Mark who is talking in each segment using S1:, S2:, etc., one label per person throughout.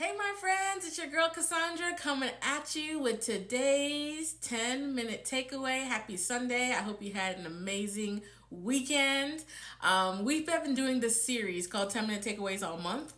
S1: Hey, my friends, it's your girl Cassandra coming at you with today's 10-minute takeaway. Happy Sunday. I hope you had an amazing weekend. We've been doing this series called 10-minute takeaways all month.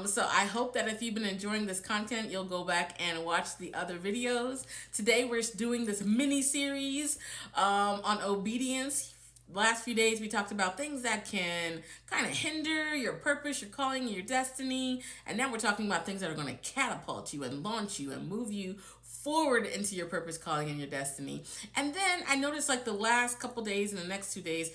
S1: So I hope that if you've been enjoying this content, you'll go back and watch the other videos. Today, we're doing this mini series on obedience. Last few days we talked about things that can kind of hinder your purpose, your calling, your destiny, and now we're talking about things that are going to catapult you and launch you and move you forward into your purpose, calling, and your destiny. And then I noticed like the last couple days and the next 2 days,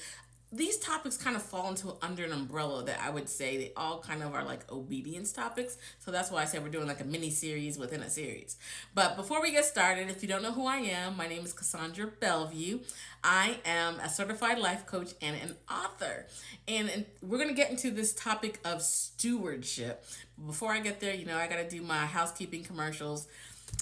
S1: these topics kind of fall into under an umbrella that I would say they all kind of are like obedience topics. So that's why I said we're doing like a mini series within a series. But before we get started, if you don't know who I am, my name is Cassandra Bellevue. I am a certified life coach and an author. And we're going to get into this topic of stewardship. Before I get there, I got to do my housekeeping commercials.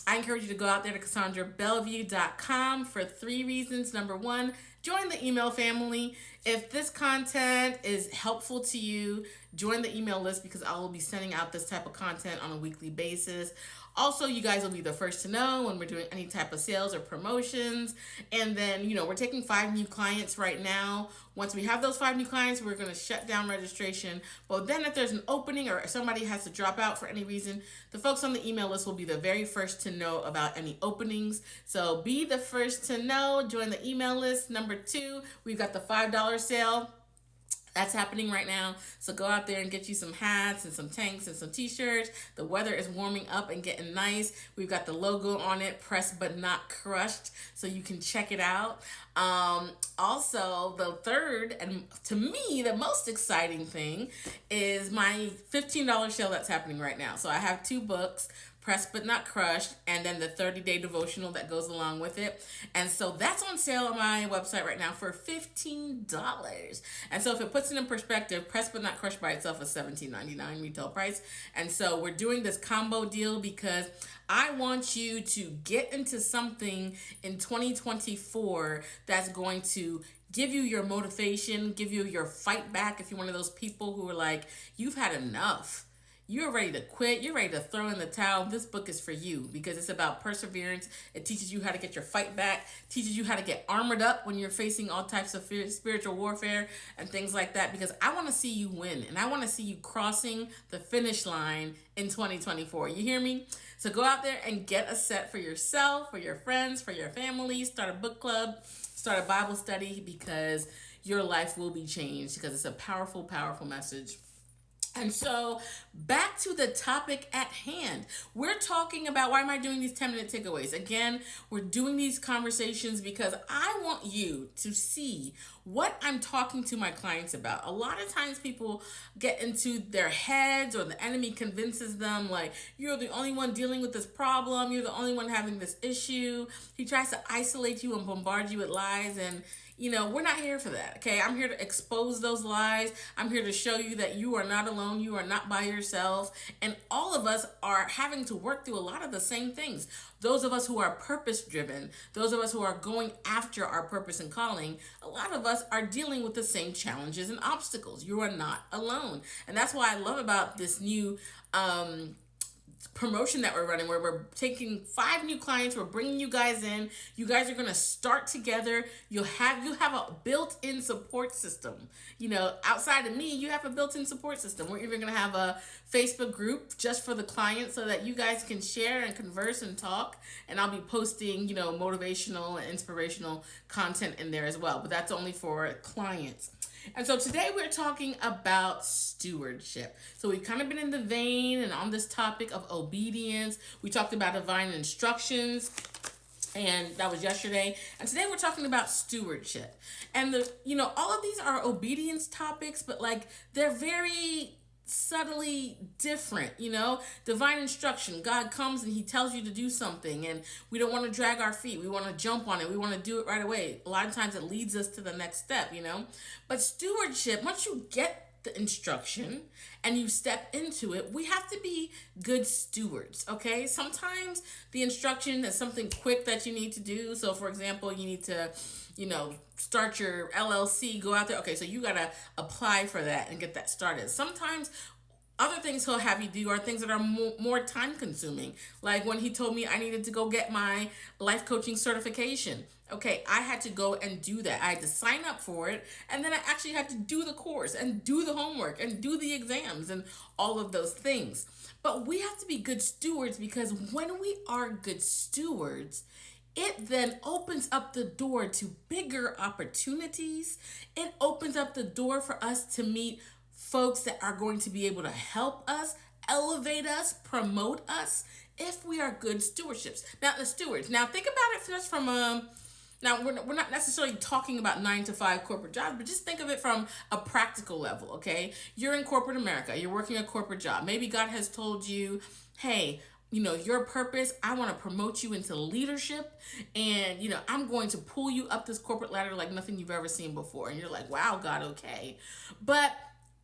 S1: I encourage you to go out there to CassandraBellevue.com for 3 reasons. Number 1, join the email family. If this content is helpful to you, join the email list because I will be sending out this type of content on a weekly basis. Also, you guys will be the first to know when we're doing any type of sales or promotions. And then, we're taking 5 new clients right now. Once we have those 5 new clients, we're going to shut down registration. But then if there's an opening or somebody has to drop out for any reason, the folks on the email list will be the very first to know about any openings. So be the first to know. Join the email list. Number 2, we've got the $5 sale. That's happening right now. So go out there and get you some hats and some tanks and some t-shirts. The weather is warming up and getting nice. We've got the logo on it, pressed but not crushed, so you can check it out. Also, the third, and to me, the most exciting thing is my $15 sale that's happening right now. So I have 2 books, Pressed But Not Crushed, and then the 30-day devotional that goes along with it. And so that's on sale on my website right now for $15. And so if it puts it in perspective, Pressed But Not Crushed by itself is $17.99 retail price. And so we're doing this combo deal because I want you to get into something in 2024 that's going to give you your motivation, give you your fight back if you're one of those people who are like, you've had enough. You're ready to quit. You're ready to throw in the towel. This book is for you because it's about perseverance. It teaches you how to get your fight back, teaches you how to get armored up when you're facing all types of spiritual warfare and things like that, because I want to see you win and I want to see you crossing the finish line in 2024. You hear me? So go out there and get a set for yourself, for your friends, for your family. Start a book club, start a Bible study, because your life will be changed because it's a powerful, powerful message. And so back to the topic at hand. We're talking about, why am I doing these 10-minute takeaways? Again, we're doing these conversations because I want you to see what I'm talking to my clients about. A lot of times people get into their heads, or the enemy convinces them like, you're the only one dealing with this problem. You're the only one having this issue. He tries to isolate you and bombard you with lies, and we're not here for that, okay? I'm here to expose those lies. I'm here to show you that you are not alone. You are not by yourself. And all of us are having to work through a lot of the same things. Those of us who are purpose-driven, those of us who are going after our purpose and calling, a lot of us are dealing with the same challenges and obstacles. You are not alone. And that's why I love about this new promotion that we're running, where we're taking 5 new clients. We're bringing you guys in. You guys are going to start together. You have a built-in support system. Outside of me, you have a built-in support system. We're even going to have a Facebook group just for the clients so that you guys can share and converse and talk. And I'll be posting, motivational and inspirational content in there as well. But that's only for clients. And so today we're talking about stewardship. So we've kind of been in the vein and on this topic of obedience. We talked about divine instructions, and that was yesterday. And today we're talking about stewardship. And all of these are obedience topics, but like they're very subtly different. Divine instruction, God comes and he tells you to do something, and we don't want to drag our feet. We want to jump on it. We want to do it right away. A lot of times it leads us to the next step. But stewardship, once you get the instruction and you step into it, we have to be good stewards, okay? Sometimes the instruction is something quick that you need to do. So for example, you need to start your LLC, go out there. Okay, so you got to apply for that and get that started. Sometimes Other things he'll have you do are things that are more time consuming. Like when he told me I needed to go get my life coaching certification. Okay, I had to go and do that. I had to sign up for it, and then I actually had to do the course and do the homework and do the exams and all of those things. But we have to be good stewards, because when we are good stewards, it then opens up the door to bigger opportunities. It opens up the door for us to meet folks that are going to be able to help us, elevate us, promote us, if we are good stewardships. Now, the stewards. Now, think about it just from now, we're not necessarily talking about 9 to 5 corporate jobs, but just think of it from a practical level, okay? You're in corporate America. You're working a corporate job. Maybe God has told you, hey, your purpose, I want to promote you into leadership, and, I'm going to pull you up this corporate ladder like nothing you've ever seen before. And you're like, wow, God, okay. But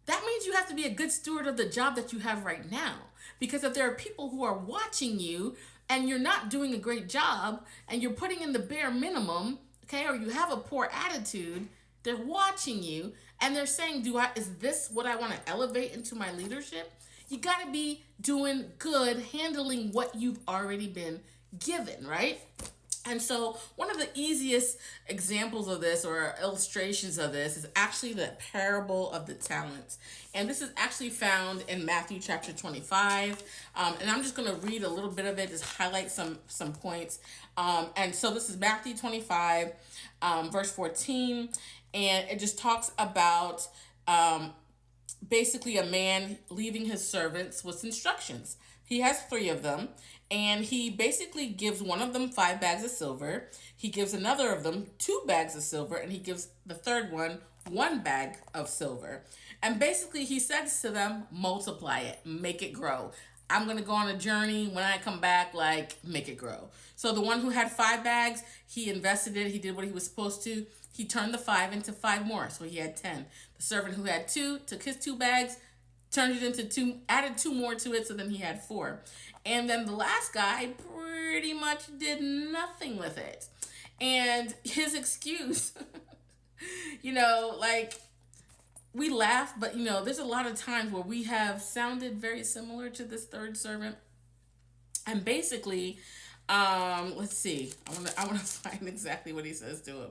S1: that means you have to be a good steward of the job that you have right now. Because if there are people who are watching you and you're not doing a great job and you're putting in the bare minimum, okay, or you have a poor attitude, they're watching you and they're saying, is this what I want to elevate into my leadership? You got to be doing good, handling what you've already been given, right? And so one of the easiest examples of this, or illustrations of this, is actually the parable of the talents. And this is actually found in Matthew chapter 25. And I'm just going to read a little bit of it, just highlight some points. And so this is Matthew 25, verse 14. And it just talks about basically a man leaving his servants with instructions. He has 3 of them, and he basically gives one of them 5 bags of silver. He gives another of them 2 bags of silver, and he gives the third one 1 bag of silver. And basically he says to them, multiply it, make it grow. I'm going to go on a journey. When I come back, make it grow. So the one who had 5 bags, he invested it. He did what he was supposed to. He turned the 5 into 5 more. So he had 10. The servant who had 2 took his 2 bags, turned it into 2, added 2 more to it, so then he had 4. And then the last guy pretty much did nothing with it. And his excuse, we laugh, but there's a lot of times where we have sounded very similar to this third servant. And basically, let's see. I want to find exactly what he says to him.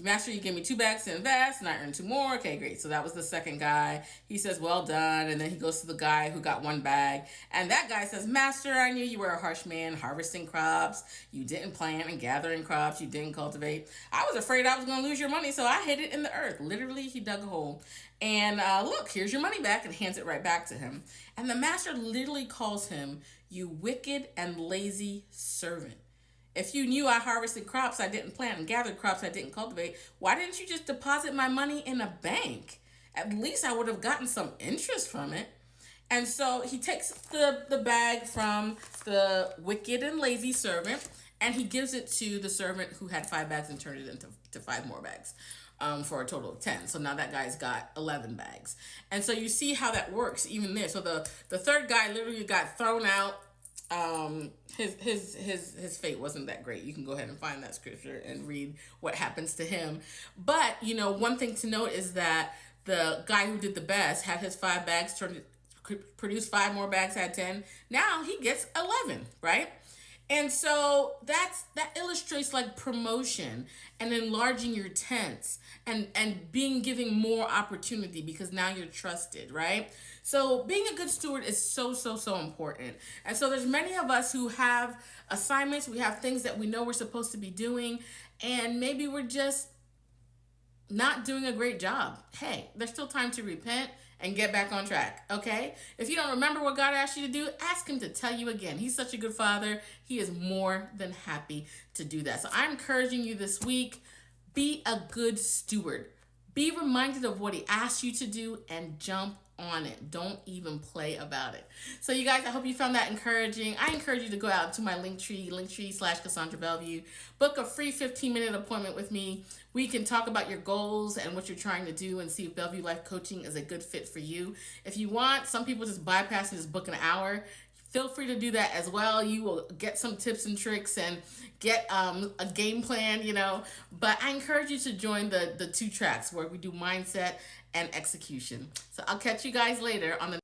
S1: Master, you gave me 2 bags to invest and I earned 2 more. Okay, great. So that was the second guy. He says, well done. And then he goes to the guy who got 1 bag. And that guy says, Master, I knew you were a harsh man, harvesting crops. You didn't plant and gathering crops. You didn't cultivate. I was afraid I was going to lose your money, so I hid it in the earth. Literally, he dug a hole. And look, here's your money back, and hands it right back to him. And the master literally calls him, you wicked and lazy servant. If you knew I harvested crops I didn't plant and gathered crops I didn't cultivate, why didn't you just deposit my money in a bank? At least I would have gotten some interest from it. And so he takes the bag from the wicked and lazy servant, and he gives it to the servant who had 5 bags and turned it into 5 more bags, for a total of 10. So now that guy's got 11 bags. And so you see how that works even there. So the third guy literally got thrown out. His fate wasn't that great. You can go ahead and find that scripture and read what happens to him. But, one thing to note is that the guy who did the best had his 5 bags, produced 5 more bags, had 10. Now he gets 11, right? And so that illustrates promotion and enlarging your tents and giving more opportunity, because now you're trusted, right? So being a good steward is so important. And so there's many of us who have assignments, we have things that we know we're supposed to be doing, and maybe we're just not doing a great job. Hey, there's still time to repent and get back on track, okay? If you don't remember what God asked you to do, ask him to tell you again. He's such a good father. He is more than happy to do that. So I'm encouraging you this week, be a good steward. Be reminded of what he asked you to do and jump on it. Don't even play about it. So you guys, I hope you found that encouraging. I encourage you to go out to my linktree/Cassandra Bellevue. Book a free 15-minute appointment with me. We can talk about your goals and what you're trying to do and see if Bellevue Life Coaching is a good fit for you. If you want, some people just bypass and just book an hour. Feel free to do that as well. You will get some tips and tricks and get a game plan, But I encourage you to join the 2 tracks where we do mindset and execution. So I'll catch you guys later on the